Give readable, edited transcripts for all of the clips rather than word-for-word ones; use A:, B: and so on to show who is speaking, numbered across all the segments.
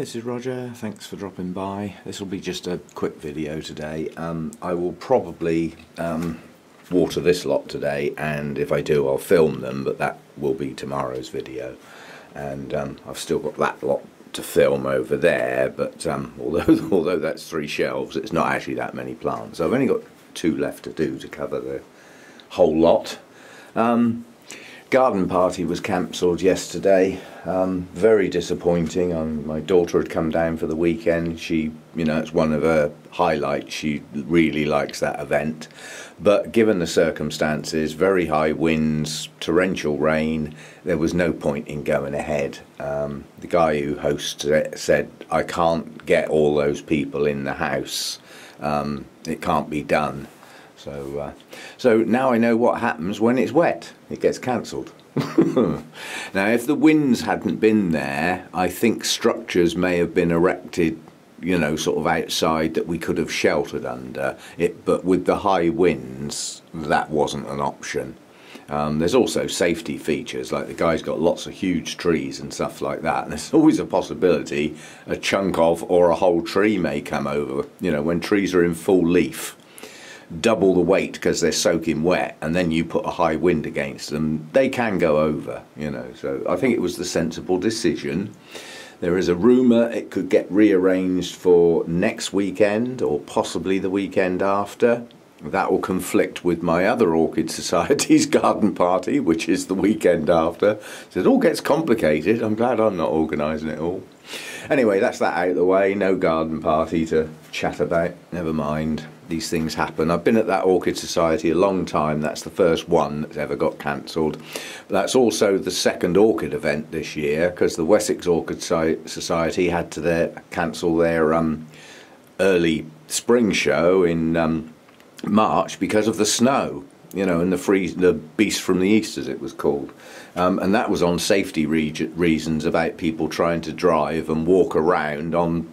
A: this is Roger. Thanks for dropping by. This will be just a quick video today. I will probably water this lot today, and if I do I'll film them, but that will be tomorrow's video. And I've still got that lot to film over there, but although that's 3 shelves, it's not actually that many plants. So I've only got 2 left to do to cover the whole lot. Garden party was cancelled yesterday. Very disappointing. My daughter had come down for the weekend. She, it's one of her highlights. She really likes that event. But given the circumstances, very high winds, torrential rain, there was no point in going ahead. The guy who hosts it said, "I can't get all those people in the house. It can't be done." So now I know what happens when it's wet. It gets cancelled. Now, if the winds hadn't been there, I think structures may have been erected, sort of outside that we could have sheltered under it. But with the high winds, that wasn't an option. There's also safety features, like the guy's got lots of huge trees and stuff like that, and there's always a possibility a chunk of or a whole tree may come over. When trees are in full leaf, double the weight because they're soaking wet, and then you put a high wind against them, they can go over, so I think it was the sensible decision. There is a rumour it could get rearranged for next weekend or possibly the weekend after. That will conflict with my other Orchid Society's garden party, which is the weekend after. So it all gets complicated. I'm glad I'm not organising it all. Anyway, that's that out of the way. No garden party to chat about. Never mind. These things happen. I've been at that Orchid Society a long time. That's the first one that's ever got cancelled. That's also the second Orchid event this year, because the Wessex Orchid Society had to cancel their early spring show in March because of the snow, and the beast from the east, as it was called. And that was on safety reasons about people trying to drive and walk around on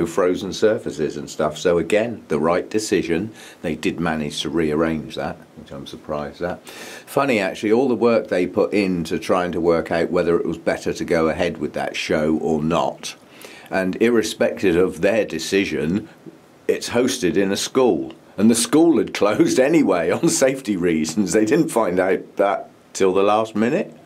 A: frozen surfaces and stuff. So again, the right decision. They did manage to rearrange that, which I'm surprised at. Funny actually, all the work they put into trying to work out whether it was better to go ahead with that show or not, and irrespective of their decision, it's hosted in a school, and the school had closed anyway on safety reasons. They didn't find out that till the last minute.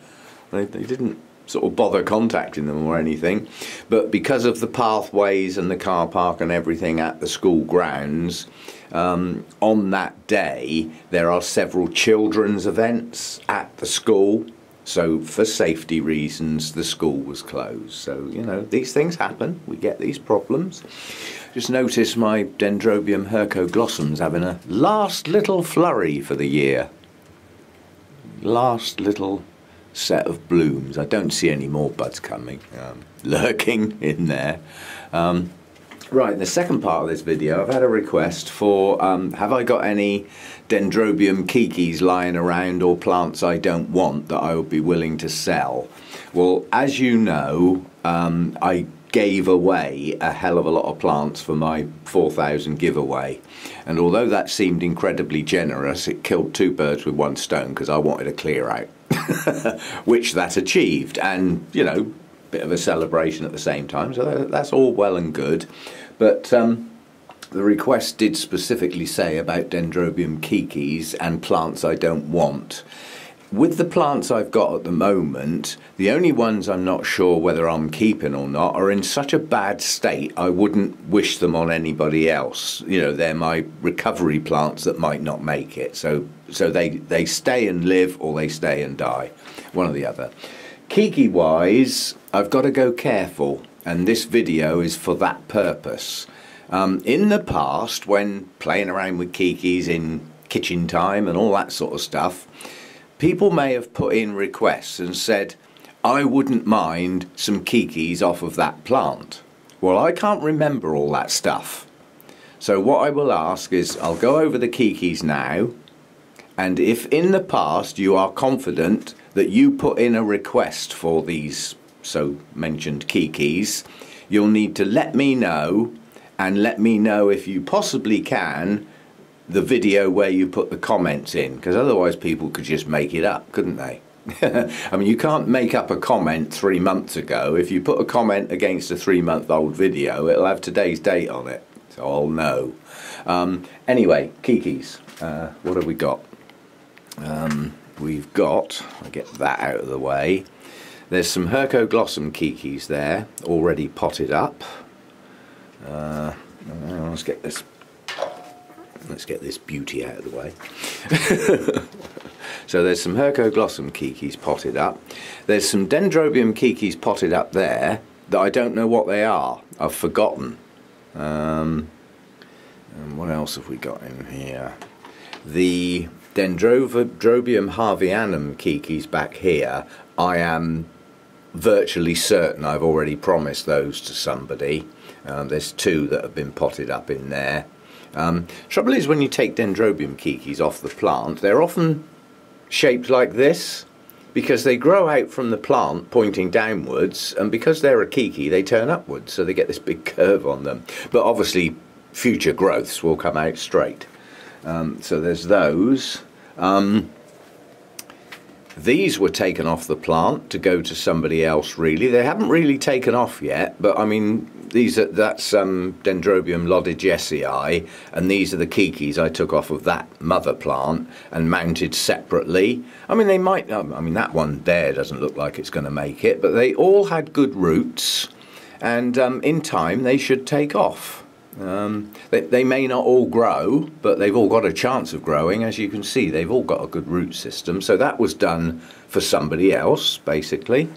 A: They didn't sort of bother contacting them or anything, but because of the pathways and the car park and everything at the school grounds, on that day there are several children's events at the school, so for safety reasons the school was closed. So these things happen, we get these problems. Just notice my Dendrobium hercoglossum's having a last little flurry for the year. Last little set of blooms. I don't see any more buds coming, lurking in there. Right, in the second part of this video I've had a request for have I got any Dendrobium keikis lying around or plants I don't want that I would be willing to sell. Well, as you know, I gave away a hell of a lot of plants for my 4,000 giveaway, and although that seemed incredibly generous, it killed 2 birds with 1 stone, because I wanted a clear out. Which that achieved, and bit of a celebration at the same time, so that's all well and good. But the request did specifically say about Dendrobium keikis and plants I don't want. With the plants I've got at the moment, the only ones I'm not sure whether I'm keeping or not are in such a bad state I wouldn't wish them on anybody else. They're my recovery plants that might not make it. So they stay and live, or they stay and die, one or the other. Keiki wise, I've got to go careful, and this video is for that purpose. In the past, when playing around with keikis in kitchen time and all that sort of stuff, people may have put in requests and said, I wouldn't mind some keikis off of that plant. Well, I can't remember all that stuff. So what I will ask is, I'll go over the keikis now, and if in the past you are confident that you put in a request for these so mentioned keikis, you'll need to let me know, and let me know, if you possibly can, the video where you put the comments in, because otherwise people could just make it up, couldn't they? I mean, you can't make up a comment 3 months ago. If you put a comment against a 3-month-old video, it'll have today's date on it, so I'll know. Anyway, keikis. What have we got? We've got, I'll get that out of the way. There's some Hercoglossum keikis there, already potted up. Let's get this beauty out of the way. So there's some Hercoglossum keikis potted up. There's some Dendrobium keikis potted up there that I don't know what they are. I've forgotten. And what else have we got in here? The Dendrobium harveyanum keikis back here, I am virtually certain I've already promised those to somebody. There's 2 that have been potted up in there. Trouble is, when you take Dendrobium keikis off the plant, they're often shaped like this because they grow out from the plant pointing downwards, and because they're a keiki they turn upwards, so they get this big curve on them. But obviously future growths will come out straight. So there's those. These were taken off the plant to go to somebody else, really. They haven't really taken off yet, but I mean, that's Dendrobium loddigesi, and these are the keikis I took off of that mother plant and mounted separately. I mean, they might, I mean, that one there doesn't look like it's going to make it, but they all had good roots, and in time they should take off. They may not all grow, but they've all got a chance of growing. As you can see, they've all got a good root system. So that was done for somebody else, basically.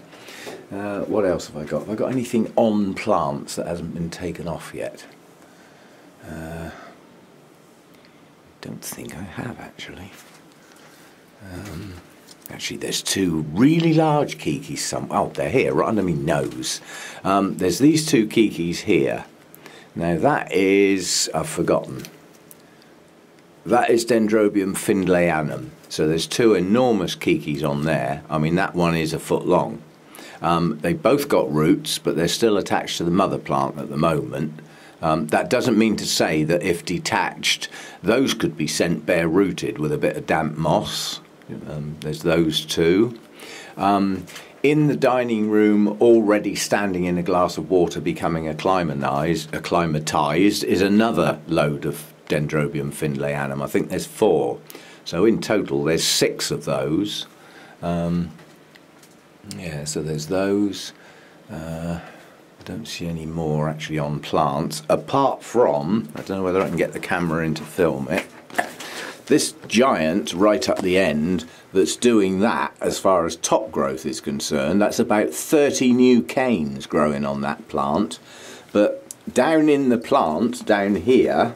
A: What else have I got? Have I got anything on plants that hasn't been taken off yet? Don't think I have, actually. Actually, there's 2 really large keikis. Oh, they're here, right under my nose. There's these 2 keikis here. Now that is, I've forgotten, that is Dendrobium findlayanum. So there's 2 enormous keikis on there. I mean, that one is a foot long. They both got roots, but they're still attached to the mother plant at the moment. That doesn't mean to say that if detached, those could be sent bare rooted with a bit of damp moss. There's those 2. In the dining room, already standing in a glass of water, becoming acclimatized, is another load of Dendrobium findlayanum. I think there's 4. So in total, there's 6 of those. Yeah, so there's those. I don't see any more actually on plants, apart from, I don't know whether I can get the camera in to film it, this giant right up the end that's doing that as far as top growth is concerned. That's about 30 new canes growing on that plant. But down in the plant, down here,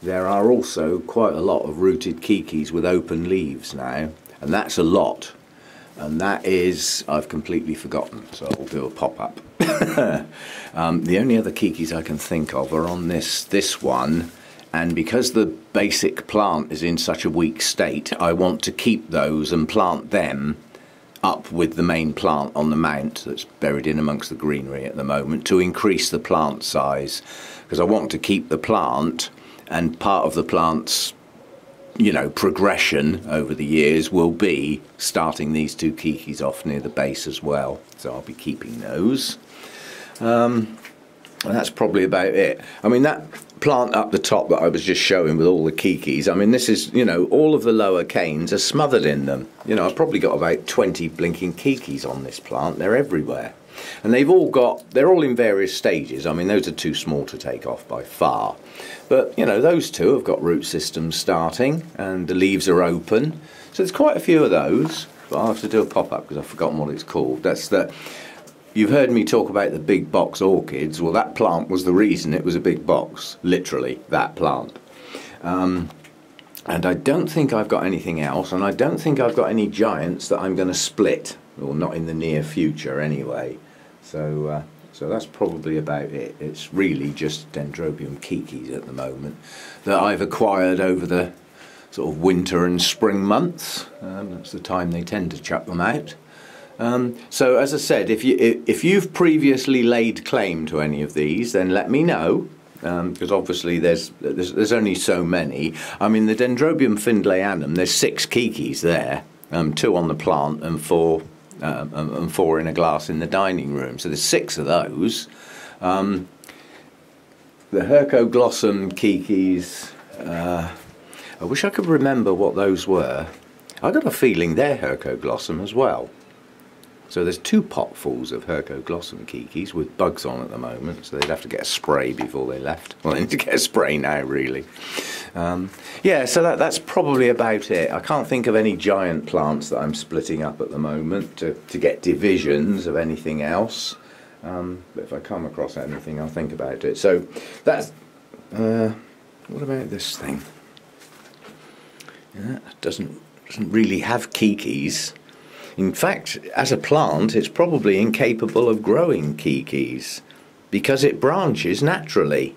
A: there are also quite a lot of rooted keikis with open leaves now, and that's a lot. And that is, I've completely forgotten, so I'll do a pop-up. The only other keikis I can think of are on this one. And because the basic plant is in such a weak state, I want to keep those and plant them up with the main plant on the mount that's buried in amongst the greenery at the moment to increase the plant size. Because I want to keep the plant, and part of the plant's, you know, progression over the years will be starting these 2 keikis off near the base as well. So I'll be keeping those. And that's probably about it. I mean, that plant up the top that I was just showing with all the keikis, I mean, this is, you know, all of the lower canes are smothered in them. You know, I've probably got about 20 blinking keikis on this plant. They're everywhere. And they're all in various stages. I mean, those are too small to take off by far. But, you know, those 2 have got root systems starting, and the leaves are open. So there's quite a few of those. But I'll have to do a pop-up because I've forgotten what it's called. That's the... You've heard me talk about the big box orchids. Well, that plant was the reason it was a big box. Literally, that plant. And I don't think I've got anything else, and I don't think I've got any giants that I'm going to split, or not in the near future anyway. So that's probably about it. It's really just Dendrobium keikis at the moment that I've acquired over the sort of winter and spring months. That's the time they tend to chuck them out. So as I said, if you've previously laid claim to any of these, then let me know, because obviously there's only so many. I mean, the Dendrobium findlayanum, there's 6 keikis there, 2 on the plant and 4 in a glass in the dining room. So there's 6 of those. The Hercoglossum keikis, I wish I could remember what those were. I got a feeling they're Hercoglossum as well. So there's 2 potfuls of Hercoglossum keikis with bugs on at the moment, so they'd have to get a spray before they left. Well, they need to get a spray now, really. Yeah, so that's probably about it. I can't think of any giant plants that I'm splitting up at the moment to get divisions of anything else. But if I come across anything, I'll think about it. So that's... what about this thing? Yeah, it doesn't really have keikis. In fact, as a plant, it's probably incapable of growing keikis because it branches naturally.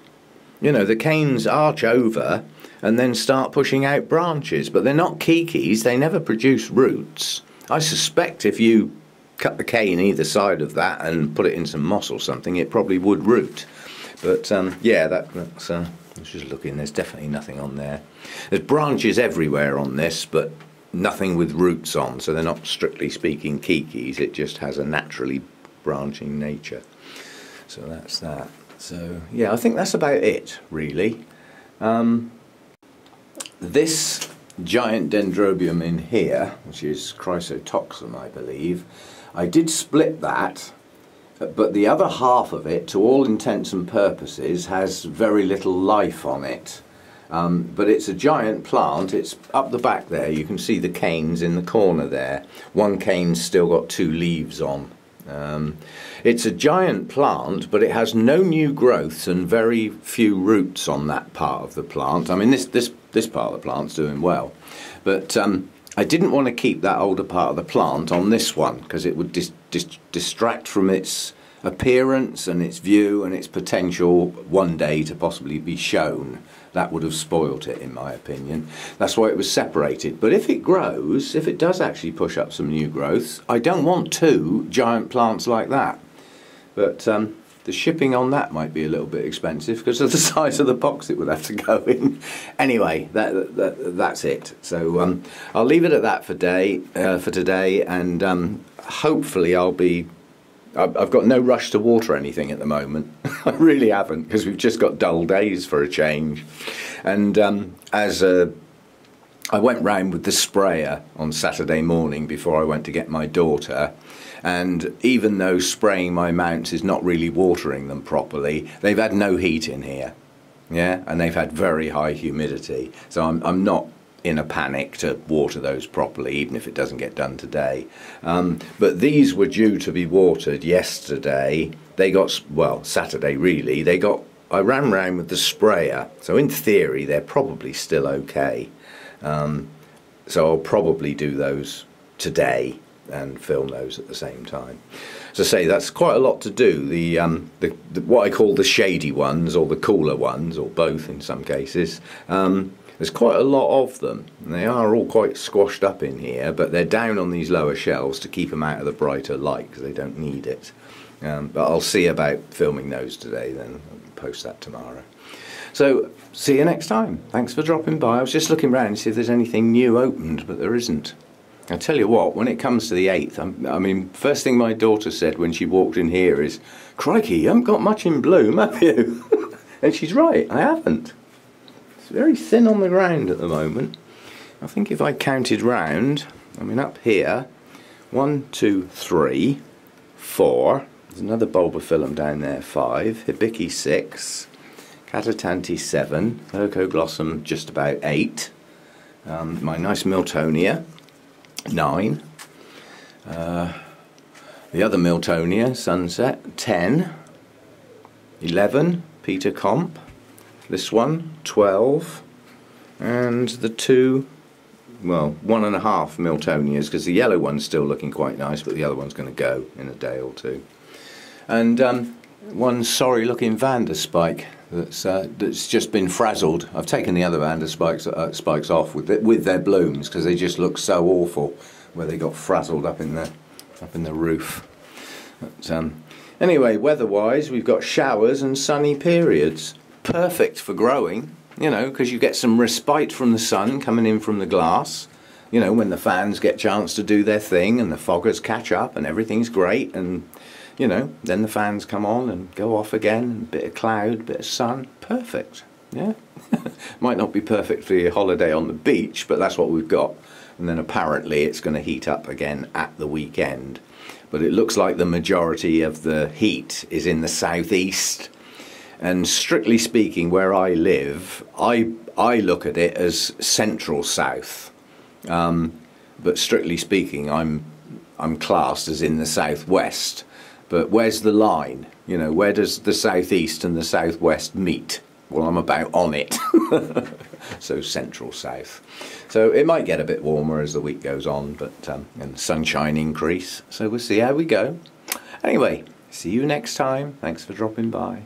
A: You know, the canes arch over and then start pushing out branches, but they're not keikis. They never produce roots. I suspect if you cut the cane either side of that and put it in some moss or something, it probably would root. But yeah, that's I was just looking. There's definitely nothing on there. There's branches everywhere on this, but nothing with roots on, so they're not strictly speaking keikis. It just has a naturally branching nature. So that's that. So yeah, I think that's about it, really. This giant Dendrobium in here, which is Chrysotoxum, I believe, I did split that, but the other half of it, to all intents and purposes, has very little life on it. But it's a giant plant. It's up the back there. You can see the canes in the corner there. One cane's still got 2 leaves on. It's a giant plant, but it has no new growths and very few roots on that part of the plant. I mean, this part of the plant's doing well, but I didn't want to keep that older part of the plant on this one because it would distract from its appearance and its view and its potential one day to possibly be shown. That would have spoilt it, in my opinion. That's why it was separated. But if it grows, if it does actually push up some new growths, I don't want 2 giant plants like that. But the shipping on that might be a little bit expensive because of the size of the box it would have to go in. Anyway, that's it. So I'll leave it at that for today, and hopefully I've got no rush to water anything at the moment. I really haven't, because we've just got dull days for a change. And I went round with the sprayer on Saturday morning before I went to get my daughter, and even though spraying my mounts is not really watering them properly, they've had no heat in here, yeah, and they've had very high humidity. So I'm not in a panic to water those properly, even if it doesn't get done today. But these were due to be watered yesterday. They got, well, Saturday really. I ran round with the sprayer, so in theory they're probably still okay. So I'll probably do those today and film those at the same time. As I say, that's quite a lot to do. The what I call the shady ones, or the cooler ones, or both in some cases. There's quite a lot of them, and they are all quite squashed up in here, but they're down on these lower shelves to keep them out of the brighter light because they don't need it. But I'll see about filming those today then. I'll post that tomorrow. So see you next time. Thanks for dropping by. I was just looking around to see if there's anything new opened, but there isn't. I tell you what, when it comes to the 8th, I mean, first thing my daughter said when she walked in here is, "Crikey, you haven't got much in bloom, have you?" And she's right, I haven't. It's very thin on the ground at the moment. I think if I counted round, I mean up here, 1, 2, 3, 4, there's another bulbophyllum down there, 5, hibiki 6, catatanti 7, Hercoglossum just about 8, my nice Miltonia 9, the other Miltonia, Sunset, 10, 11, Peter Comp, this one, 12, and the 2, well, 1.5 Miltonias, because the yellow one's still looking quite nice, but the other one's going to go in a day or 2. And one sorry looking Vanderspike that's just been frazzled. I've taken the other Vanderspikes spikes off with their blooms because they just look so awful where they got frazzled up in the roof. But, anyway, weather-wise, we've got showers and sunny periods. Perfect for growing, you know, because you get some respite from the sun coming in from the glass. you know, when the fans get a chance to do their thing and the foggers catch up and everything's great, and you know, then the fans come on and go off again, and a bit of cloud, bit of sun, perfect. Yeah. Might not be perfect for your holiday on the beach, but that's what we've got. And then apparently it's going to heat up again at the weekend. But it looks like the majority of the heat is in the southeast. And strictly speaking, where I live, I look at it as central south. But strictly speaking, I'm classed as in the southwest. But where's the line? You know, where does the southeast and the southwest meet? Well, I'm about on it. So central south. So it might get a bit warmer as the week goes on, but and sunshine increase. So we'll see how we go. Anyway, see you next time. Thanks for dropping by.